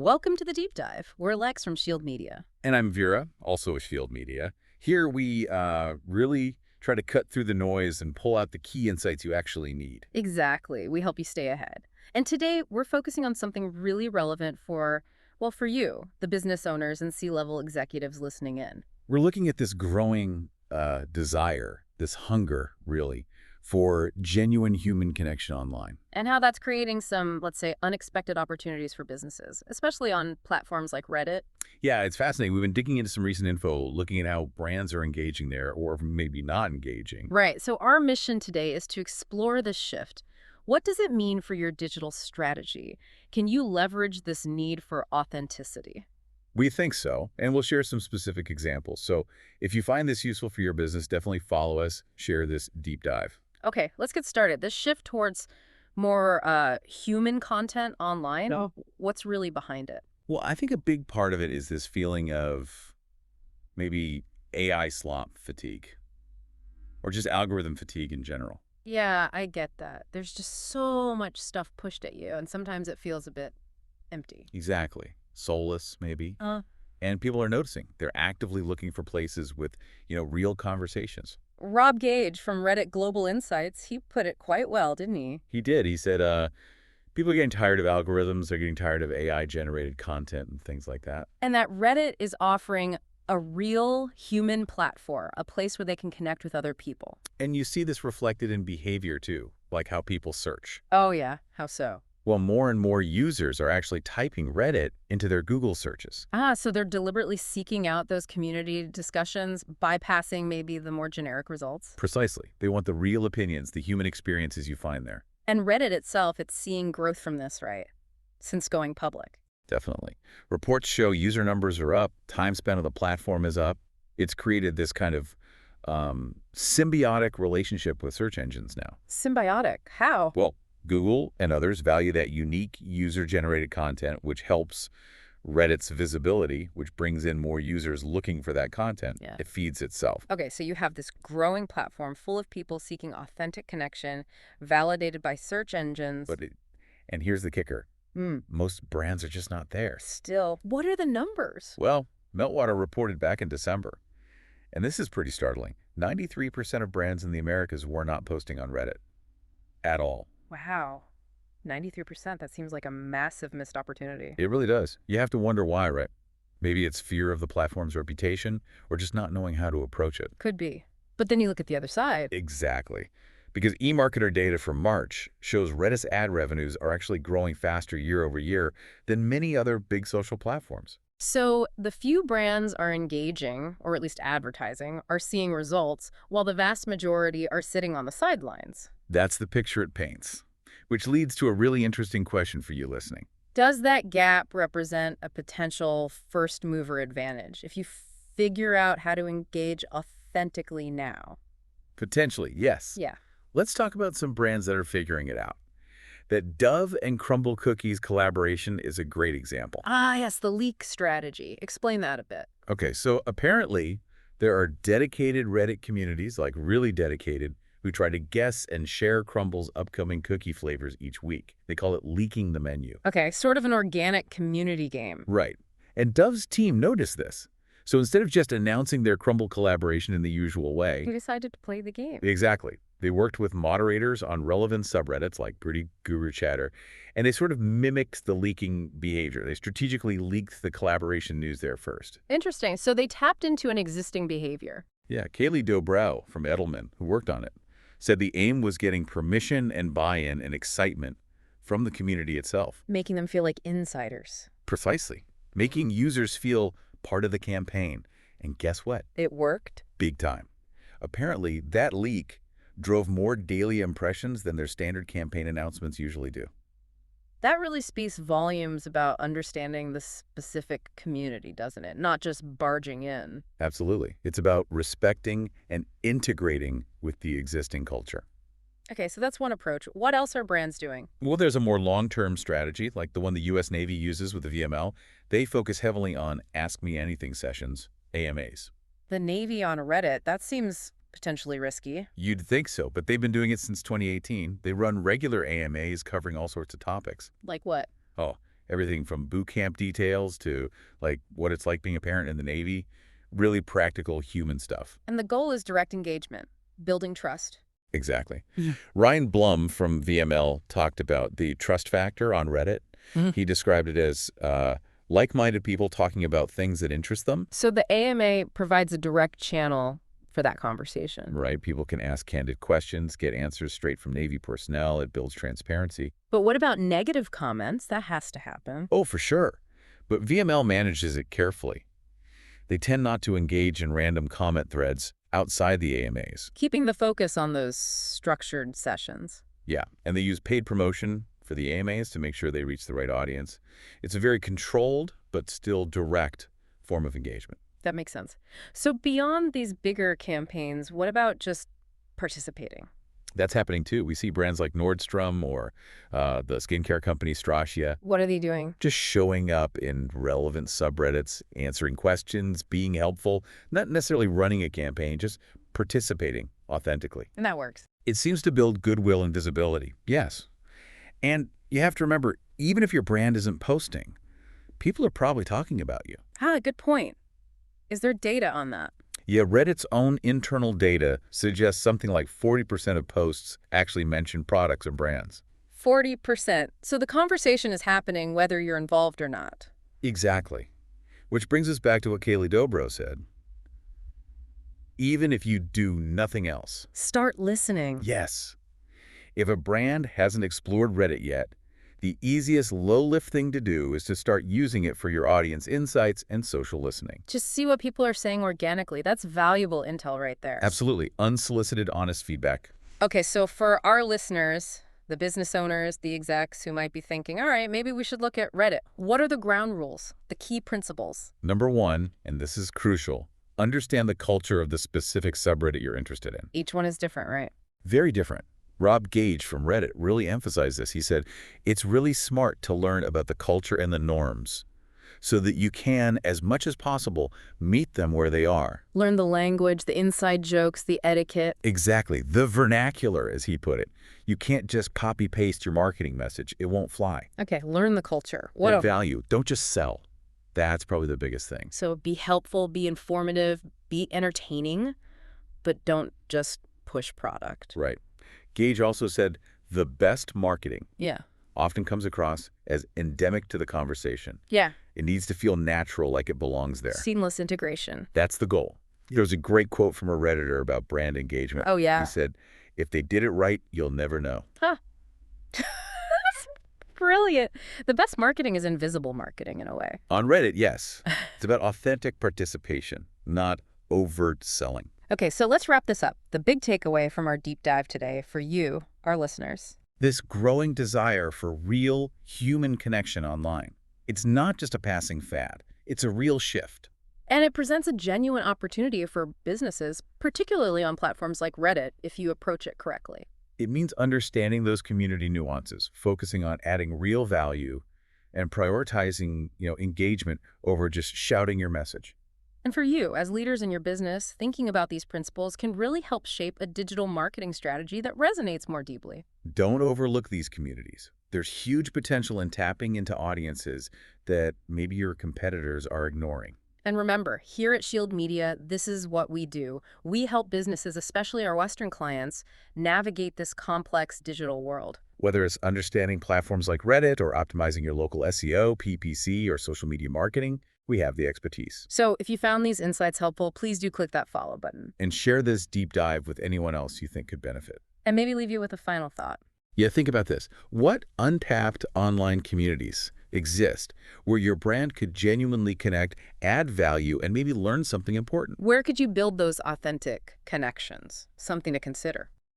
Welcome to the Deep Dive. We're Lex from Shield Media. And I'm Vera, also with Shield Media. Here we really try to cut through the noise and pull out the key insights you actually need. Exactly. We help you stay ahead. And today we're focusing on something really relevant for, well, for you, the business owners and C-level executives listening in. We're looking at this growing desire, this hunger, really, for genuine human connection online. And how that's creating some, let's say, unexpected opportunities for businesses, especially on platforms like Reddit. Yeah, it's fascinating. We've been digging into some recent info, looking at how brands are engaging there or maybe not engaging. Right. So our mission today is to explore this shift. What does it mean for your digital strategy? Can you leverage this need for authenticity? We think so, and we'll share some specific examples. So if you find this useful for your business, definitely follow us, share this deep dive. Okay, let's get started. This shift towards more human content online, what's really behind it? Well, I think a big part of it is this feeling of maybe AI slop fatigue or just algorithm fatigue in general. Yeah, I get that. There's just so much stuff pushed at you, and sometimes it feels a bit empty. Exactly. Soulless, maybe. Uh, And people are noticing. They're actively looking for places with, real conversations. Rob Gage from Reddit Global Insights, he put it quite well, didn't he? He did. He said, people are getting tired of algorithms. They're getting tired of AI-generated content and things like that. And that Reddit is offering a real human platform, a place where they can connect with other people. And you see this reflected in behavior, too, like how people search. Oh, yeah. How so? Well, more and more users are actually typing Reddit into their Google searches. So they're deliberately seeking out those community discussions, bypassing maybe the more generic results. Precisely. They want the real opinions, the human experiences you find there. And Reddit itself, it's seeing growth from this, right? Since going public. Definitely. Reports show user numbers are up, time spent on the platform is up. It's created this kind of symbiotic relationship with search engines now. Symbiotic. How? Well, Google and others value that unique user-generated content, which helps Reddit's visibility, which brings in more users looking for that content. Yeah. It feeds itself. Okay, so you have this growing platform full of people seeking authentic connection, validated by search engines. And here's the kicker. Most brands are just not there. Still, what are the numbers? Well, Meltwater reported back in December, and this is pretty startling. 93% of brands in the Americas were not posting on Reddit at all. Wow. 93%. That seems like a massive missed opportunity. It really does. You have to wonder why, right? Maybe it's fear of the platform's reputation or just not knowing how to approach it. Could be. But then you look at the other side. Exactly. Because eMarketer data from March shows Reddit's ad revenues are actually growing faster year over year than many other big social platforms. So the few brands are engaging, or at least advertising, are seeing results, while the vast majority are sitting on the sidelines. That's the picture it paints, which leads to a really interesting question for you listening. Does that gap represent a potential first mover advantage if you figure out how to engage authentically now? Potentially, yes. Yeah. Let's talk about some brands that are figuring it out. That Dove and Crumbl Cookies collaboration is a great example. Yes, the leak strategy. Explain that a bit. Okay, so apparently there are dedicated Reddit communities, like really dedicated, who try to guess and share Crumbl's upcoming cookie flavors each week. They call it leaking the menu. Okay, sort of an organic community game. Right. And Dove's team noticed this. So instead of just announcing their Crumbl collaboration in the usual way... They decided to play the game. Exactly. They worked with moderators on relevant subreddits like Pretty Guru Chatter, and they sort of mimicked the leaking behavior. They strategically leaked the collaboration news there first. Interesting. So they tapped into an existing behavior. Yeah, Kaylee Dobrow from Edelman, who worked on it, said the aim was getting permission and buy-in and excitement from the community itself. Making them feel like insiders. Precisely. Making users feel part of the campaign. And guess what? It worked? Big time. Apparently, that leak drove more daily impressions than their standard campaign announcements usually do. That really speaks volumes about understanding the specific community, doesn't it? Not just barging in. Absolutely. It's about respecting and integrating with the existing culture. Okay, so that's one approach. What else are brands doing? Well, there's a more long-term strategy, like the one the U.S. Navy uses with the VML. They focus heavily on Ask Me Anything sessions, AMAs. The Navy on Reddit, that seems potentially risky. You'd think so, but they've been doing it since 2018. They run regular AMAs covering all sorts of topics. Like what? Oh, Everything from boot camp details to like what it's like being a parent in the Navy. Really practical human stuff. And the goal is direct engagement, building trust. Exactly. Mhm. Ryan Blum from VML talked about the trust factor on Reddit. Mhm. He described it as like-minded people talking about things that interest them. So the AMA provides a direct channel for that conversation. Right? People can ask candid questions, get answers straight from Navy personnel. It builds transparency. But what about negative comments? That has to happen. Oh, for sure. But VML manages it carefully. They tend not to engage in random comment threads outside the AMAs. Keeping the focus on those structured sessions. Yeah, and they use paid promotion for the AMAs to make sure they reach the right audience. It's a very controlled but still direct form of engagement. That makes sense. So beyond these bigger campaigns, what about just participating? That's happening too. We see brands like Nordstrom or the skincare company Stratia What are they doing? just showing up in relevant subreddits, answering questions, being helpful, not necessarily running a campaign, just participating authentically. And that works. It seems to build goodwill and visibility, yes. And you have to remember, even if your brand isn't posting, people are probably talking about you. Good point. Is there data on that? Yeah, Reddit's own internal data suggests something like 40% of posts actually mention products or brands. 40%. So the conversation is happening whether you're involved or not. Exactly. Which brings us back to what Kaylee Dobro said. Even if you do nothing else. Start listening. Yes. If a brand hasn't explored Reddit yet, the easiest low-lift thing to do is to start using it for your audience insights and social listening. Just see what people are saying organically. That's valuable intel right there. Absolutely. Unsolicited, honest feedback. Okay, so for our listeners, the business owners, the execs who might be thinking, all right, maybe we should look at Reddit. What are the ground rules, the key principles? Number one, and this is crucial, understand the culture of the specific subreddit you're interested in. Each one is different, right? Very different. Rob Gage from Reddit really emphasized this. He said, it's really smart to learn about the culture and the norms so that you can, as much as possible, meet them where they are. Learn the language, the inside jokes, the etiquette. Exactly. The vernacular, as he put it. You can't just copy-paste your marketing message. It won't fly. Okay, learn the culture. Add value. Don't just sell. That's probably the biggest thing. So be helpful, be informative, be entertaining, but don't just push product. Right. Gage also said the best marketing often comes across as endemic to the conversation. Yeah. It needs to feel natural, like it belongs there. Seamless integration. That's the goal. There was a great quote from a Redditor about brand engagement. Oh, yeah. He said, if they did it right, you'll never know. Huh. That's brilliant. The best marketing is invisible marketing in a way. On Reddit, yes. It's about authentic participation, not overt selling. Okay, so let's wrap this up. The big takeaway from our deep dive today for you, our listeners. This growing desire for real human connection online. It's not just a passing fad. It's a real shift. And it presents a genuine opportunity for businesses, particularly on platforms like Reddit, if you approach it correctly. It means understanding those community nuances, focusing on adding real value and prioritizing, engagement over just shouting your message. And for you, as leaders in your business, thinking about these principles can really help shape a digital marketing strategy that resonates more deeply. Don't overlook these communities. There's huge potential in tapping into audiences that maybe your competitors are ignoring. And remember, here at Shield Media, this is what we do. We help businesses, especially our Western clients, navigate this complex digital world. Whether it's understanding platforms like Reddit or optimizing your local SEO, PPC, or social media marketing, we have the expertise. So if you found these insights helpful, please do click that follow button. And share this deep dive with anyone else you think could benefit. And maybe leave you with a final thought. Yeah, think about this. What untapped online communities exist where your brand could genuinely connect, add value, and maybe learn something important? Where could you build those authentic connections? Something to consider.